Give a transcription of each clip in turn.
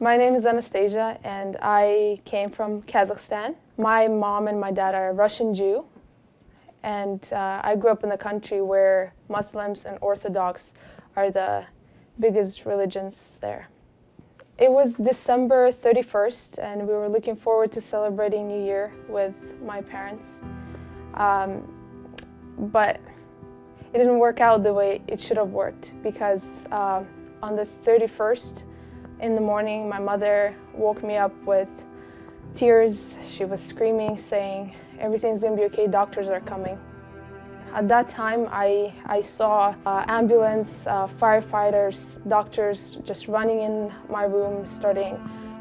My name is Anastasia, and I came from Kazakhstan. My mom and my dad are Russian Jew, and I grew up in the country where Muslims and Orthodox are the biggest religions there. It was December 31st, and we were looking forward to celebrating New Year with my parents. But it didn't work out the way it should have worked, because on the 31st in the morning, my mother woke me up with tears. She was screaming, saying, "Everything's gonna be okay, doctors are coming." At that time, I saw ambulance, firefighters, doctors just running in my room,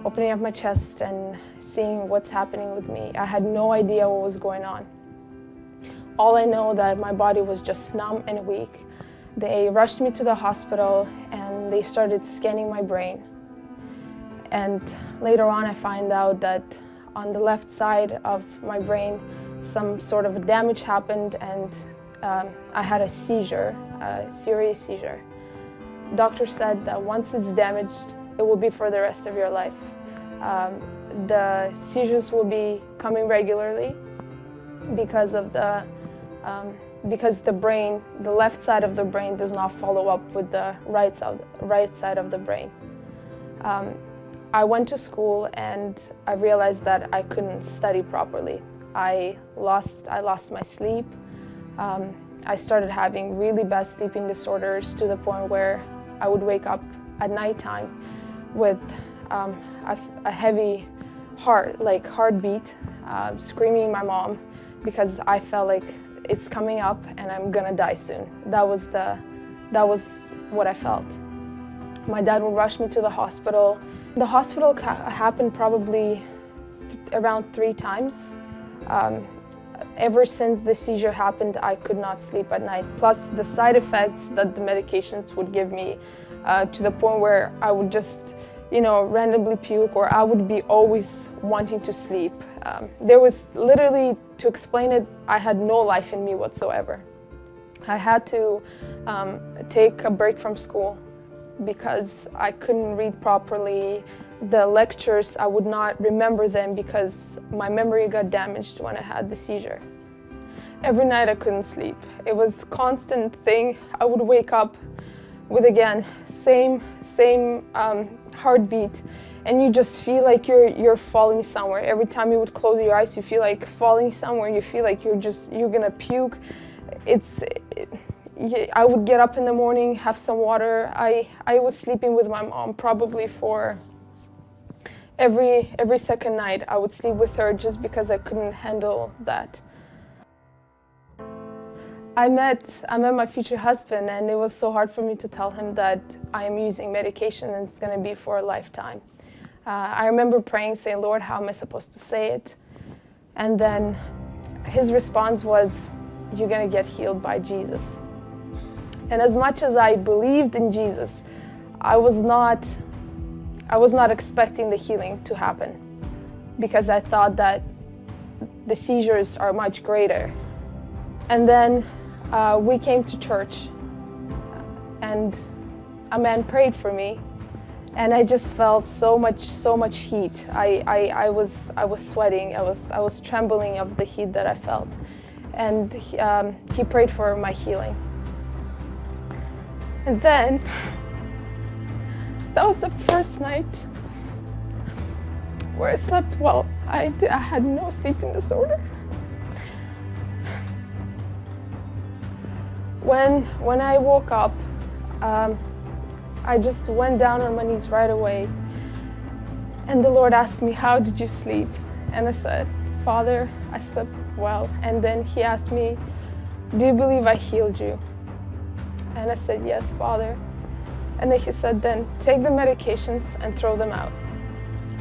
opening up my chest and seeing what's happening with me. I had no idea what was going on. All I know that my body was just numb and weak. They rushed me to the hospital and they started scanning my brain. And later on, I find out that on the left side of my brain, some sort of damage happened, and I had a seizure, a serious seizure. Doctor said that once it's damaged, it will be for the rest of your life. The seizures will be coming regularly because the brain, the left side of the brain, does not follow up with the right side of the brain. I went to school and I realized that I couldn't study properly. I lost my sleep. I started having really bad sleeping disorders to the point where I would wake up at nighttime with a heavy heartbeat, screaming my mom because I felt like it's coming up and I'm gonna die soon. That was what I felt. My dad would rush me to the hospital. The hospital happened probably around 3 times. Ever since the seizure happened, I could not sleep at night. Plus the side effects that the medications would give me, to the point where I would just, randomly puke, or I would be always wanting to sleep. There was literally, to explain it, I had no life in me whatsoever. I had to take a break from school because I couldn't read properly. The lectures, I would not remember them because my memory got damaged when I had the seizure. Every night I couldn't sleep. It was a constant thing. I would wake up with, again, same heartbeat, and you just feel like you're falling somewhere. Every time you would close your eyes, you feel like falling somewhere. You feel like you're gonna puke. I would get up in the morning, have some water. I was sleeping with my mom probably for every second night. I would sleep with her just because I couldn't handle that. I met my future husband, and it was so hard for me to tell him that I am using medication and it's gonna be for a lifetime. I remember praying, saying, "Lord, how am I supposed to say it?" And then his response was, "You're gonna get healed by Jesus." And as much as I believed in Jesus, I was not expecting the healing to happen, because I thought that the seizures are much greater. And then we came to church, and a man prayed for me, and I just felt so much heat. I was sweating. I was trembling of the heat that I felt, and he prayed for my healing. And then, that was the first night where I slept well. I had no sleeping disorder. When I woke up, I just went down on my knees right away. And the Lord asked me, "How did you sleep?" And I said, "Father, I slept well." And then he asked me, "Do you believe I healed you?" And I said, "Yes, Father." And then he said, "Then take the medications and throw them out."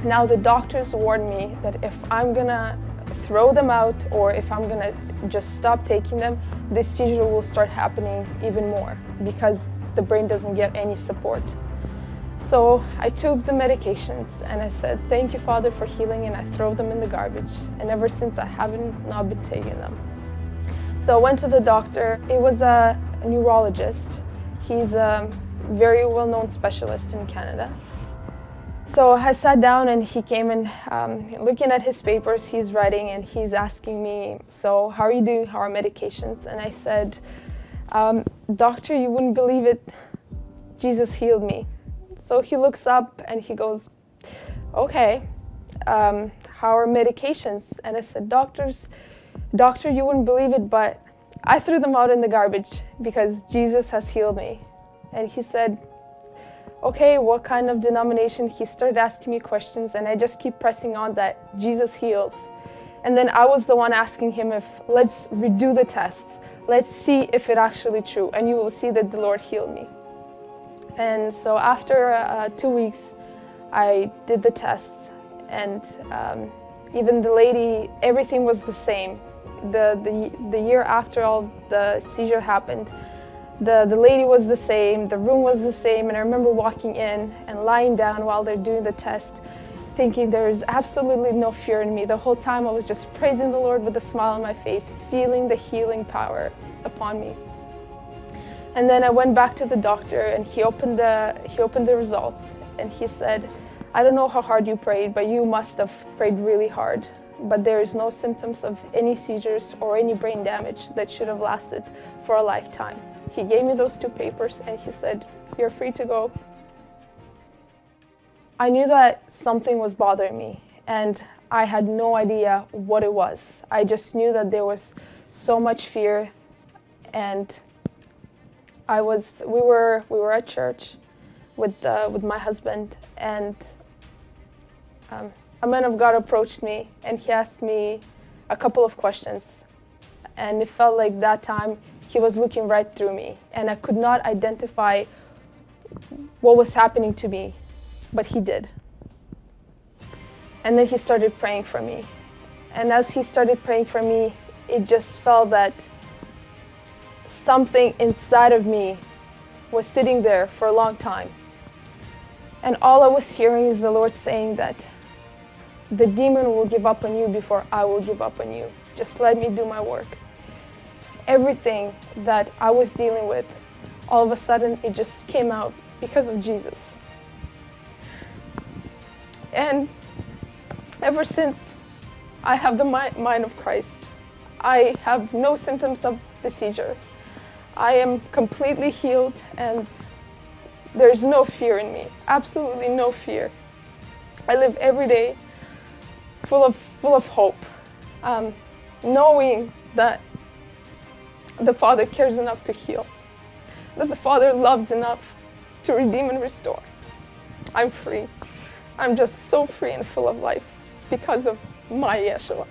Now the doctors warned me that if I'm gonna throw them out, or if I'm gonna just stop taking them, this seizure will start happening even more because the brain doesn't get any support. So I took the medications and I said, "Thank you, Father, for healing," and I throw them in the garbage. And ever since, I haven't not been taking them. So I went to the doctor. It was a neurologist. He's a very well-known specialist in Canada. So I sat down and he came and looking at his papers, he's writing and he's asking me, so how are you doing? How are medications? And I said, doctor, you wouldn't believe it. Jesus healed me. So he looks up and he goes, okay, how are medications? And I said, doctor, you wouldn't believe it, but I threw them out in the garbage because Jesus has healed me. And he said, okay, what kind of denomination? He started asking me questions and I just keep pressing on that Jesus heals. And then I was the one asking him if, let's redo the tests. Let's see if it's actually true, and you will see that the Lord healed me. And so after 2 weeks, I did the tests, and even the lady, everything was the same. The year after all the seizure happened, the lady was the same, the room was the same, and I remember walking in and lying down while they're doing the test, thinking there's absolutely no fear in me. The whole time I was just praising the Lord with a smile on my face, feeling the healing power upon me. And then I went back to the doctor and he opened the results and he said, I don't know how hard you prayed, but you must have prayed really hard. But there is no symptoms of any seizures or any brain damage that should have lasted for a lifetime. He gave me those 2 papers and he said, you're free to go. I knew that something was bothering me and I had no idea what it was. I just knew that there was so much fear, and we were at church with my husband, and a man of God approached me and he asked me a couple of questions, and it felt like that time he was looking right through me and I could not identify what was happening to me, but he did. And then he started praying for me, and as he started praying for me, it just felt that something inside of me was sitting there for a long time. And all I was hearing is the Lord saying that the demon will give up on you before I will give up on you. Just let me do my work. Everything that I was dealing with, all of a sudden it just came out because of Jesus. And ever since, I have the mind of Christ. I have no symptoms of the seizure. I am completely healed and there's no fear in me, absolutely no fear. I live every day full of hope, knowing that the Father cares enough to heal, that the Father loves enough to redeem and restore. I'm free. I'm just so free and full of life because of my Yeshua.